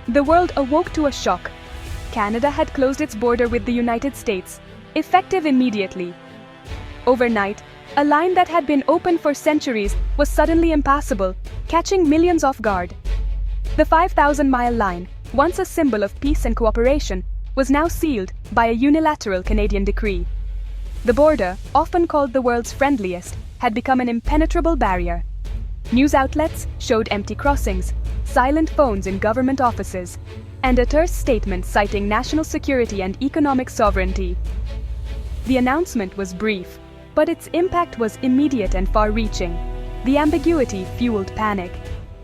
The world awoke to a shock. Canada had closed its border with the United States, effective immediately. Overnight, a line that had been open for centuries was suddenly impassable, catching millions off guard. The 5,000-mile line, once a symbol of peace and cooperation, was now sealed by a unilateral Canadian decree. The border, often called the world's friendliest, had become an impenetrable barrier. News outlets showed empty crossings, silent phones in government offices, and a terse statement citing national security and economic sovereignty. The announcement was brief, but its impact was immediate and far-reaching. The ambiguity fueled panic.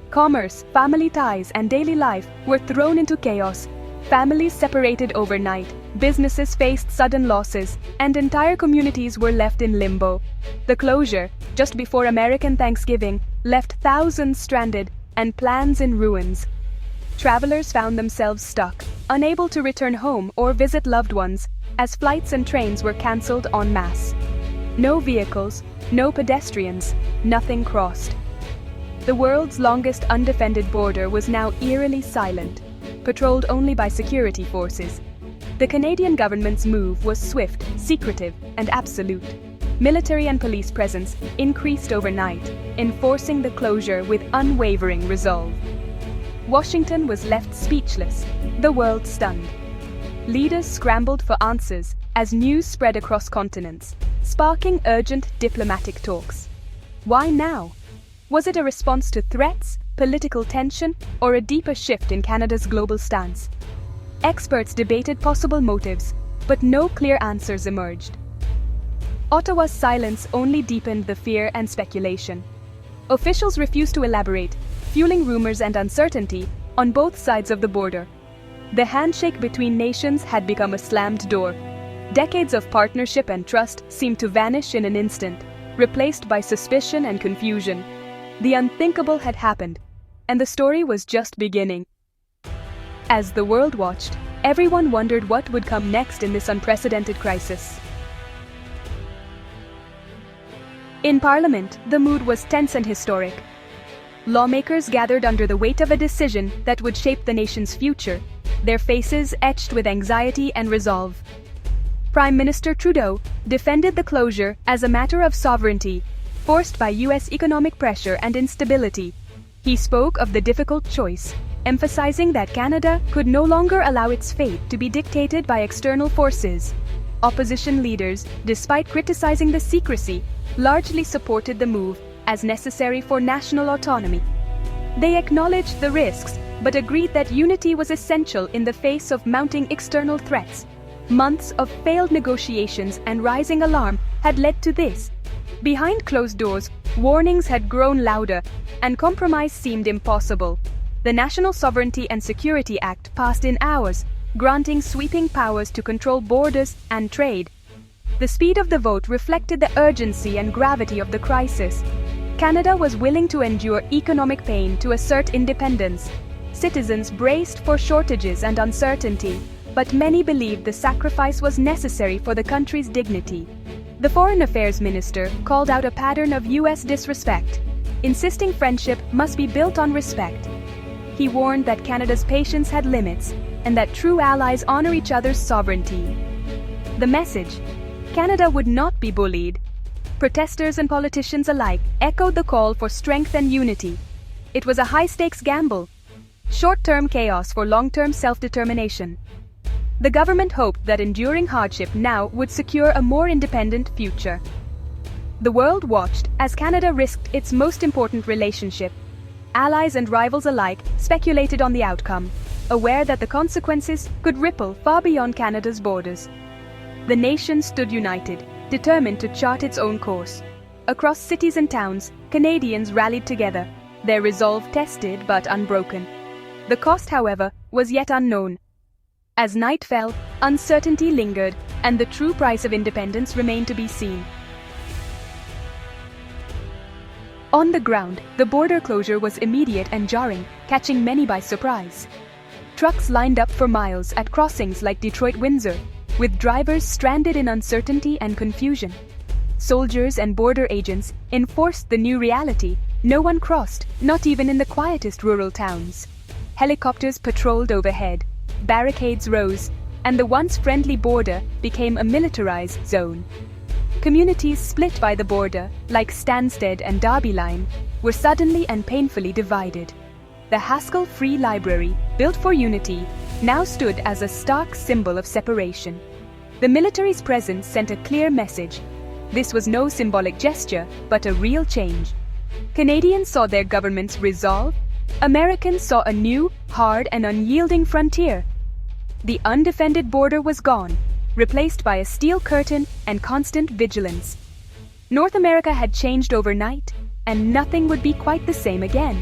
Commerce, family ties, and daily life were thrown into chaos. Families separated overnight, businesses faced sudden losses, and entire communities were left in limbo. The closure, just before American Thanksgiving, left thousands stranded and plans in ruins. Travelers found themselves stuck, unable to return home or visit loved ones, as flights and trains were cancelled en masse. No vehicles, no pedestrians, nothing crossed. The world's longest undefended border was now eerily silent, patrolled only by security forces. The Canadian government's move was swift, secretive, and absolute. Military and police presence increased overnight, enforcing the closure with unwavering resolve. Washington was left speechless, the world stunned. Leaders scrambled for answers as news spread across continents, sparking urgent diplomatic talks. Why now? Was it a response to threats, political tension, or a deeper shift in Canada's global stance? Experts debated possible motives, but no clear answers emerged. Ottawa's silence only deepened the fear and speculation. Officials refused to elaborate, fueling rumors and uncertainty on both sides of the border. The handshake between nations had become a slammed door. Decades of partnership and trust seemed to vanish in an instant, replaced by suspicion and confusion. The unthinkable had happened, and the story was just beginning. As the world watched, everyone wondered what would come next in this unprecedented crisis. In Parliament, the mood was tense and historic. Lawmakers gathered under the weight of a decision that would shape the nation's future, their faces etched with anxiety and resolve. Prime Minister Trudeau defended the closure as a matter of sovereignty, forced by U.S. economic pressure and instability. He spoke of the difficult choice, emphasizing that Canada could no longer allow its fate to be dictated by external forces. Opposition leaders, despite criticizing the secrecy, largely supported the move as necessary for national autonomy. They acknowledged the risks, but agreed that unity was essential in the face of mounting external threats. Months of failed negotiations and rising alarm had led to this. Behind closed doors, warnings had grown louder, and compromise seemed impossible. The National Sovereignty and Security Act passed in hours, granting sweeping powers to control borders and trade. The speed of the vote reflected the urgency and gravity of the crisis. Canada was willing to endure economic pain to assert independence. Citizens braced for shortages and uncertainty, but many believed the sacrifice was necessary for the country's dignity. The Foreign Affairs Minister called out a pattern of U.S. disrespect, insisting friendship must be built on respect. He warned that Canada's patience had limits, and that true allies honor each other's sovereignty. The message: Canada would not be bullied. Protesters and politicians alike echoed the call for strength and unity. It was a high-stakes gamble, short-term chaos for long-term self-determination. The government hoped that enduring hardship now would secure a more independent future. The world watched as Canada risked its most important relationship. Allies and rivals alike speculated on the outcome, aware that the consequences could ripple far beyond Canada's borders. The nation stood united, determined to chart its own course. Across cities and towns, Canadians rallied together, their resolve tested but unbroken. The cost, however, was yet unknown. As night fell, uncertainty lingered, and the true price of independence remained to be seen. On the ground, the border closure was immediate and jarring, catching many by surprise. Trucks lined up for miles at crossings like Detroit-Windsor, with drivers stranded in uncertainty and confusion. Soldiers and border agents enforced the new reality. No one crossed, not even in the quietest rural towns. Helicopters patrolled overhead, barricades rose, and the once friendly border became a militarized zone. Communities split by the border, like Stansted and Derby Line, were suddenly and painfully divided. The Haskell Free Library, built for unity, now stood as a stark symbol of separation. The military's presence sent a clear message. This was no symbolic gesture, but a real change. Canadians saw their government's resolve. Americans saw a new, hard and unyielding frontier. The undefended border was gone, replaced by a steel curtain and constant vigilance. North America had changed overnight, and nothing would be quite the same again.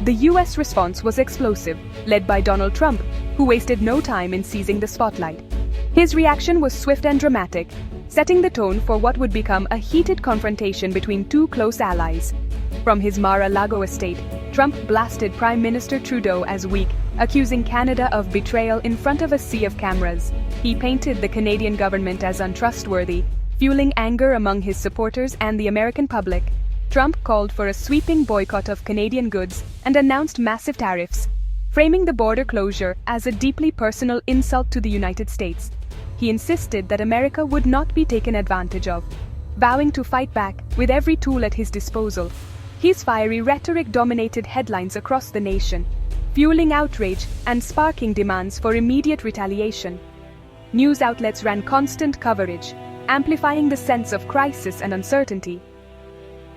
The US response was explosive, led by Donald Trump, who wasted no time in seizing the spotlight. His reaction was swift and dramatic, setting the tone for what would become a heated confrontation between two close allies. From his Mar-a-Lago estate, Trump blasted Prime Minister Trudeau as weak, accusing Canada of betrayal in front of a sea of cameras. He painted the Canadian government as untrustworthy, fueling anger among his supporters and the American public. Trump called for a sweeping boycott of Canadian goods and announced massive tariffs, framing the border closure as a deeply personal insult to the United States. He insisted that America would not be taken advantage of, vowing to fight back with every tool at his disposal. His fiery rhetoric dominated headlines across the nation, fueling outrage and sparking demands for immediate retaliation. News outlets ran constant coverage, amplifying the sense of crisis and uncertainty.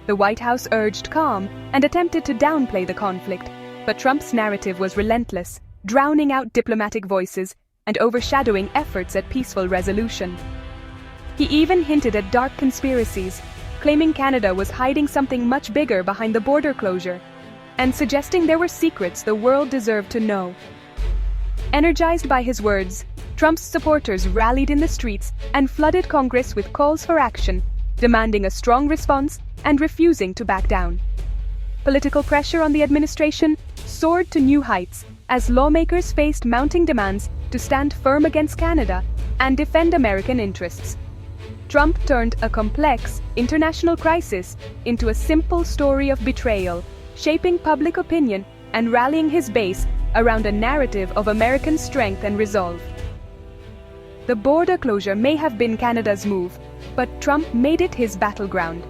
The White House urged calm and attempted to downplay the conflict, but Trump's narrative was relentless, drowning out diplomatic voices and overshadowing efforts at peaceful resolution. He even hinted at dark conspiracies, claiming Canada was hiding something much bigger behind the border closure, and suggesting there were secrets the world deserved to know. Energized by his words, Trump's supporters rallied in the streets and flooded Congress with calls for action, demanding a strong response and refusing to back down. Political pressure on the administration soared to new heights as lawmakers faced mounting demands to stand firm against Canada and defend American interests. Trump turned a complex, international crisis into a simple story of betrayal, shaping public opinion and rallying his base around a narrative of American strength and resolve. The border closure may have been Canada's move, but Trump made it his battleground,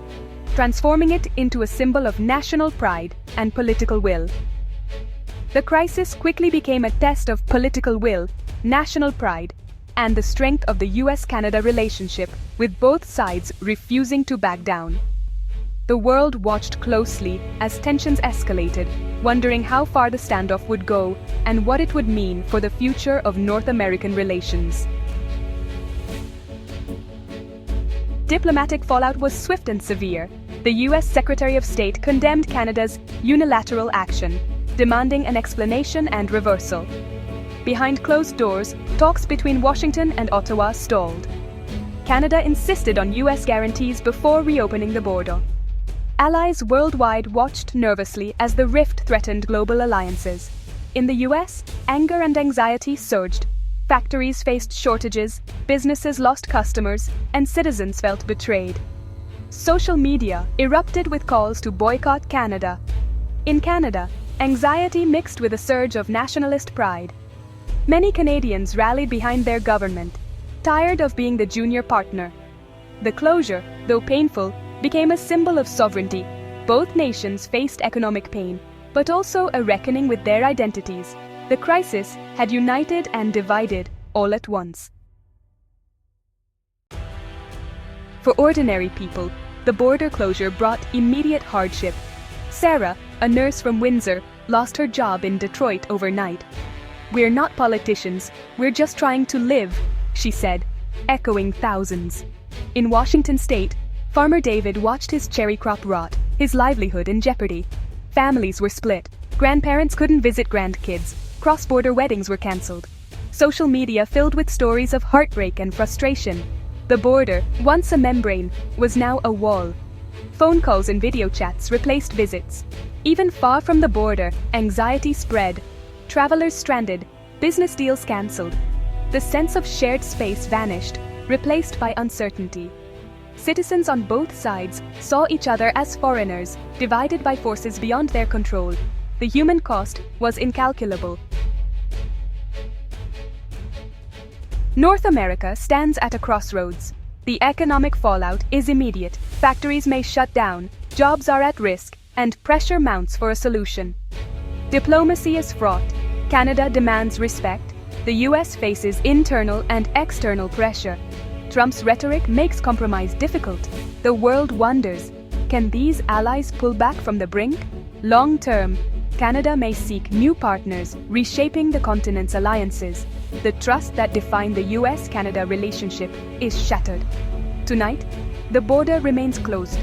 transforming it into a symbol of national pride and political will. The crisis quickly became a test of political will, national pride, and the strength of the US-Canada relationship, with both sides refusing to back down. The world watched closely as tensions escalated, wondering how far the standoff would go and what it would mean for the future of North American relations. Diplomatic fallout was swift and severe. The US Secretary of State condemned Canada's unilateral action, demanding an explanation and reversal. Behind closed doors, talks between Washington and Ottawa stalled. Canada insisted on US guarantees before reopening the border. Allies worldwide watched nervously as the rift threatened global alliances. In the US, anger and anxiety surged. Factories faced shortages, businesses lost customers, and citizens felt betrayed. Social media erupted with calls to boycott Canada. In Canada, anxiety mixed with a surge of nationalist pride. Many Canadians rallied behind their government, tired of being the junior partner. The closure, though painful, became a symbol of sovereignty. Both nations faced economic pain, but also a reckoning with their identities. The crisis had united and divided all at once. For ordinary people, the border closure brought immediate hardship. Sarah, a nurse from Windsor, lost her job in Detroit overnight. "We're not politicians, we're just trying to live," she said, echoing thousands. In Washington state, farmer David watched his cherry crop rot, his livelihood in jeopardy. Families were split, grandparents couldn't visit grandkids, cross-border weddings were cancelled. Social media filled with stories of heartbreak and frustration. The border, once a membrane, was now a wall. Phone calls and video chats replaced visits. Even far from the border, anxiety spread. Travelers stranded, business deals cancelled. The sense of shared space vanished, replaced by uncertainty. Citizens on both sides saw each other as foreigners, divided by forces beyond their control. The human cost was incalculable. North America stands at a crossroads. The economic fallout is immediate. Factories may shut down, jobs are at risk, and pressure mounts for a solution. Diplomacy is fraught. Canada demands respect. The US faces internal and external pressure. Trump's rhetoric makes compromise difficult. The world wonders, can these allies pull back from the brink? Long term, Canada may seek new partners, reshaping the continent's alliances. The trust that defined the US-Canada relationship is shattered. Tonight, the border remains closed,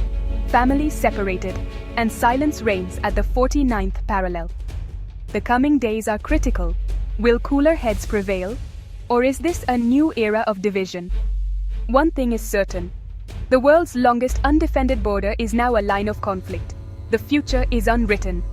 families separated, and silence reigns at the 49th parallel. The coming days are critical. Will cooler heads prevail? Or is this a new era of division? One thing is certain. The world's longest undefended border is now a line of conflict. The future is unwritten.